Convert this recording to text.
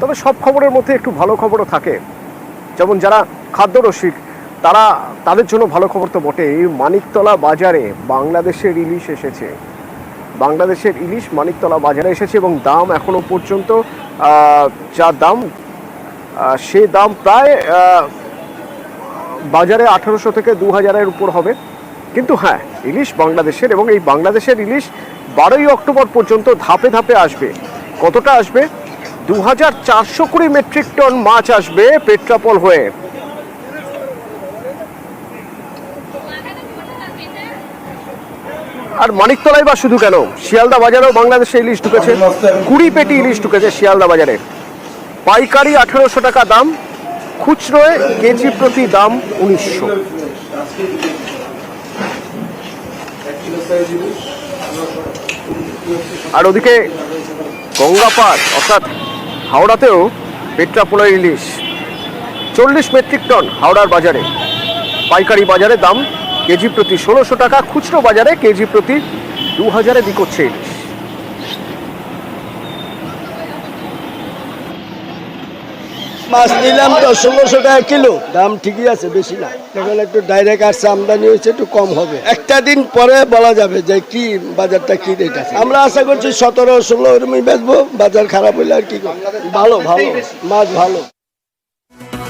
তবে সব খবরের মধ্যে একটু ভালো খবরও থাকে। যেমন যারা খাদ্যরসিক তাদের জন্য ভালো খবর তো বটে। এই মানিকতলা বাজারে বাংলাদেশের ইলিশ এসেছে। বাংলাদেশের ইলিশ মানিকতলা বাজারে এসেছে এবং দাম এখনো পর্যন্ত যা দাম সে দাম প্রায় বাজারে 1800 থেকে 2000-এর উপর হবে। কিন্তু হ্যাঁ, ইলিশ বাংলাদেশের, এবং এই বাংলাদেশের ইলিশ 12ই অক্টোবর পর্যন্ত ধাপে ধাপে আসবে। কতটা আসবে? 2420 মেট্রিক টন মাছ আসবে পেট্রাপোল হয়ে। আর মানিকতলায় বা শুধু কেন, শিয়ালদা বাজারেও বাংলাদেশে ইলিশ ঢুকেছে। 20 পেটি ইলিশ ঢুকেছে শিয়ালদা বাজারে। পাইকারি 1800 টাকা দাম, খুচরোয় কেজি প্রতি দাম 1900। আর ওদিকে গঙ্গাপাড় অর্থাৎ হাওড়াতেও পেট্রাপোলের ইলিশ 40 মেট্রিক টন হাওড়ার বাজারে। পাইকারি বাজারে দাম কেজি প্রতি 1600 টাকা, খুচরো বাজারে কেজি প্রতি 2000-এ বিক্রি করছে ইলিশ। মাছ নিলাম তো 1600 টাকা কিলো, দাম ঠিকই আছে, বেশি না। এখন একটু ডাইরেক্ট আসছে, আমদানি হয়েছে, একটু কম হবে। একটা দিন পরে বলা যাবে যে কি বাজারটা কি রেট আছে। আমরা আশা করছি 17-16 এরকমই বেচবো। বাজার খারাপ হইলে আর কি, ভালো ভালো মাছ ভালো।